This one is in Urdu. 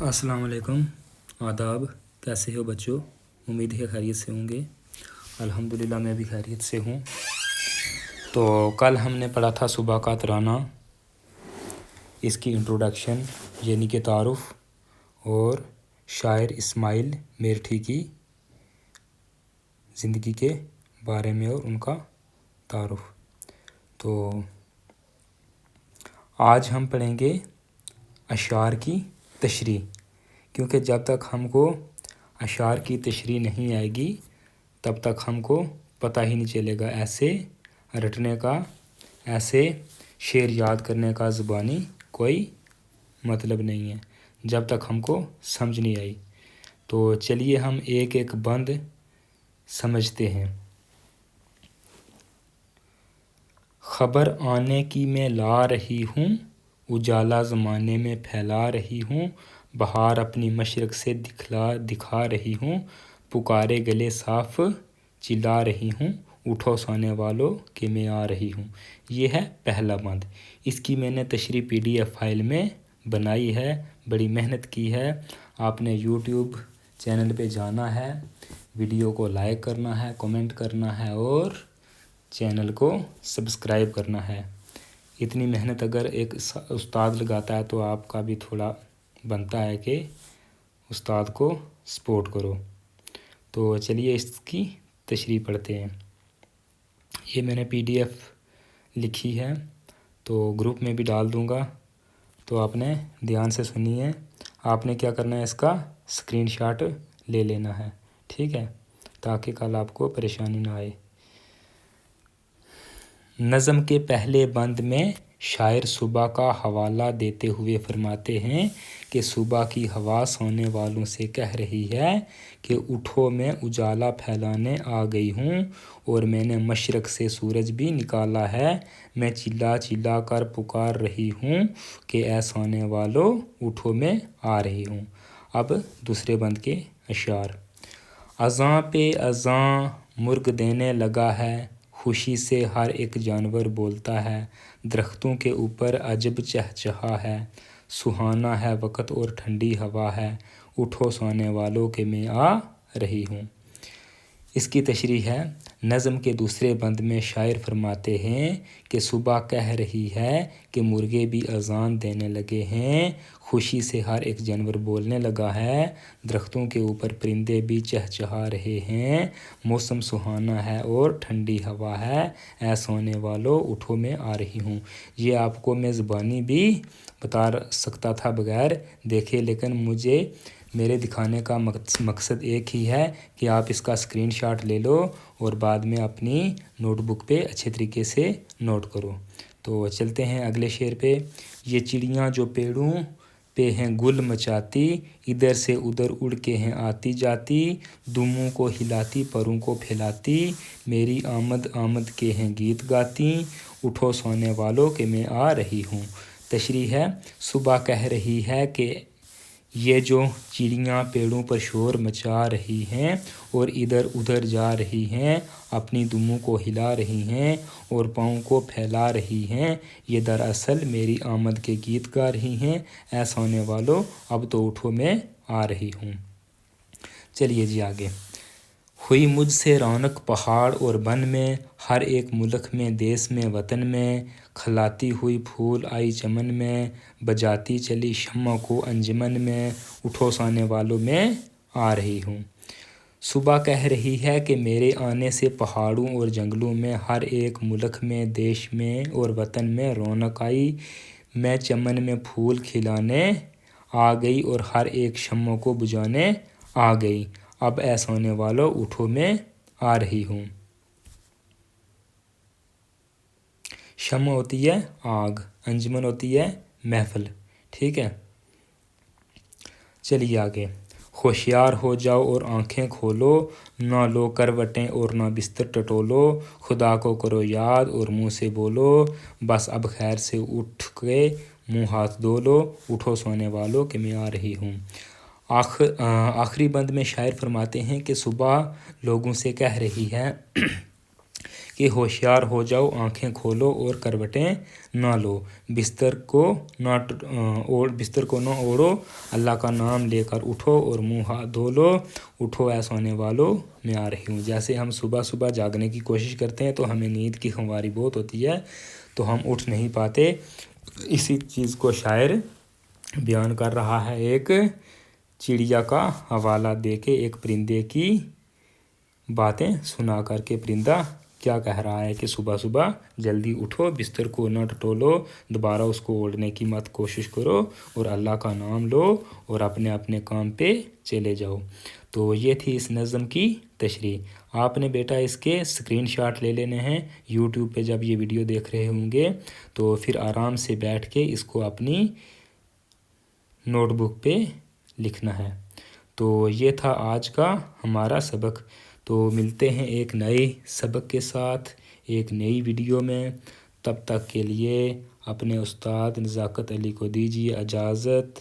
السلام علیکم، آداب۔ کیسے ہو بچوں؟ امید ہے خیریت سے ہوں گے۔ الحمدللہ میں بھی خیریت سے ہوں۔ تو کل ہم نے پڑھا تھا صبح کا ترانہ، اس کی انٹروڈکشن یعنی کہ تعارف، اور شاعر اسماعیل میرٹھی کی زندگی کے بارے میں اور ان کا تعارف۔ تو آج ہم پڑھیں گے اشعار کی تشریح، کیونکہ جب تک ہم کو اشعار کی تشریح نہیں آئے گی تب تک ہم کو پتہ ہی نہیں چلے گا ایسے رٹنے کا، ایسے شعر یاد کرنے کا زبانی کوئی مطلب نہیں ہے جب تک ہم کو سمجھ نہیں آئی۔ تو چلیے ہم ایک ایک بند سمجھتے ہیں۔ خبر آنے کی میں لا رہی ہوں، اجالا زمانے میں پھیلا رہی ہوں، بہار اپنی مشرق سے دکھا رہی ہوں، پکارے گلے صاف چلا رہی ہوں، اٹھو سونے والوں کہ میں آ رہی ہوں۔ یہ ہے پہلا بند۔ اس کی میں نے تشریح PDF فائل میں بنائی ہے، بڑی محنت کی ہے۔ آپ نے YouTube چینل پہ جانا ہے، ویڈیو کو لائک کرنا ہے، کمنٹ کرنا ہے اور چینل کو سبسکرائب کرنا ہے۔ اتنی محنت اگر ایک استاد لگاتا ہے تو آپ کا بھی تھوڑا بنتا ہے کہ استاد کو سپورٹ کرو۔ تو چلیے اس کی تشریح پڑھتے ہیں۔ یہ میں نے PDF لکھی ہے تو گروپ میں بھی ڈال دوں گا، تو آپ نے دھیان سے سنیے۔ آپ نے کیا کرنا ہے، اس کا اسکرین شاٹ لے لینا ہے، ٹھیک ہے، تاکہ کل آپ کو پریشانی نہ آئے۔ نظم کے پہلے بند میں شاعر صبح کا حوالہ دیتے ہوئے فرماتے ہیں کہ صبح کی ہوا سونے والوں سے کہہ رہی ہے کہ اٹھو، میں اجالا پھیلانے آ گئی ہوں اور میں نے مشرق سے سورج بھی نکالا ہے، میں چلا چلا کر پکار رہی ہوں کہ اے سونے والوں اٹھو، میں آ رہی ہوں۔ اب دوسرے بند کے اشعار۔ اذاں پہ اذاں مرغ دینے لگا ہے، خوشی سے ہر ایک جانور بولتا ہے، درختوں کے اوپر عجب چہچہا ہے، سہانا ہے وقت اور ٹھنڈی ہوا ہے، اٹھو سونے والوں کہ میں آ رہی ہوں۔ اس کی تشریح ہے۔ نظم کے دوسرے بند میں شاعر فرماتے ہیں کہ صبح کہہ رہی ہے کہ مرغے بھی اذان دینے لگے ہیں، خوشی سے ہر ایک جانور بولنے لگا ہے، درختوں کے اوپر پرندے بھی چہچہا رہے ہیں، موسم سہانا ہے اور ٹھنڈی ہوا ہے، اے سونے والوں اٹھو، میں آ رہی ہوں۔ یہ آپ کو میں زبانی بھی بتا سکتا تھا بغیر دیکھے، لیکن میرے دکھانے کا مقصد ایک ہی ہے کہ آپ اس کا اسکرین شاٹ لے لو اور بعد میں اپنی نوٹ بک پہ اچھے طریقے سے نوٹ کرو۔ تو چلتے ہیں اگلے شعر پہ۔ یہ چڑیاں جو پیڑوں پہ ہیں گل مچاتی، ادھر سے ادھر اڑ کے ہیں آتی جاتی، دموں کو ہلاتی پروں کو پھیلاتی، میری آمد آمد کے ہیں گیت گاتی، اٹھو سونے والوں کہ میں آ رہی ہوں۔ تشریح ہے۔ صبح کہہ رہی ہے کہ یہ جو چڑیاں پیڑوں پر شور مچا رہی ہیں اور ادھر ادھر جا رہی ہیں، اپنی دموں کو ہلا رہی ہیں اور پاؤں کو پھیلا رہی ہیں، یہ دراصل میری آمد کے گیت گا رہی ہیں، اے سونے والوں اب تو اٹھو، میں آ رہی ہوں۔ چلیے جی آگے۔ ہوئی مجھ سے رونق پہاڑ اور بن میں، ہر ایک ملک میں دیس میں وطن میں، کھلاتی ہوئی پھول آئی چمن میں، بجاتی چلی شمع کو انجمن میں، اٹھو سونے والوں میں آ رہی ہوں۔ صبح کہہ رہی ہے کہ میرے آنے سے پہاڑوں اور جنگلوں میں، ہر ایک ملک میں، دیش میں اور وطن میں رونق آئی، میں چمن میں پھول کھلانے آ گئی اور ہر ایک شمع کو بجھانے آ گئی، اب اے سونے والوں اٹھو، میں آ رہی ہوں۔ شمع ہوتی ہے آگ، انجمن ہوتی ہے محفل، ٹھیک ہے۔ چلیے آگے۔ ہوشیار ہو جاؤ اور آنکھیں کھولو، نہ لو کروٹیں اور نہ بستر ٹٹولو، خدا کو کرو یاد اور منہ سے بولو، بس اب خیر سے اٹھ کے منہ ہاتھ دھو لو، اٹھو سونے والوں کہ میں آ رہی ہوں۔ آخری بند میں شاعر فرماتے ہیں کہ صبح لوگوں سے کہہ رہی ہے کہ ہوشیار ہو جاؤ، آنکھیں کھولو اور کروٹیں نہ لو، بستر کو نہ اوڑھو، اللہ کا نام لے کر اٹھو اور منہ ہاتھ دھو لو، اٹھو اے سونے والو میں آ رہی ہوں۔ جیسے ہم صبح صبح جاگنے کی کوشش کرتے ہیں تو ہمیں نیند کی خماری بہت ہوتی ہے تو ہم اٹھ نہیں پاتے، اسی چیز کو شاعر بیان کر رہا ہے ایک چڑیا کا حوالہ دے کے، ایک پرندے کی باتیں سنا کر کے پرندہ کیا کہہ رہا ہے کہ صبح صبح جلدی اٹھو، بستر کو نہ ٹٹولو، دوبارہ اس کو اوڑھنے کی مت کوشش کرو اور اللہ کا نام لو اور اپنے اپنے کام پہ چلے جاؤ۔ تو یہ تھی اس نظم کی تشریح۔ آپ نے بیٹا اس کے اسکرین شاٹ لے لینے ہیں، یوٹیوب پہ جب یہ ویڈیو دیکھ رہے ہوں گے تو پھر آرام سے بیٹھ کے اس کو اپنی نوٹ بک پہ لکھنا ہے۔ تو یہ تھا آج کا ہمارا سبق۔ تو ملتے ہیں ایک نئے سبق کے ساتھ ایک نئی ویڈیو میں، تب تک کے لیے اپنے استاد نزاکت علی کو دیجیے اجازت۔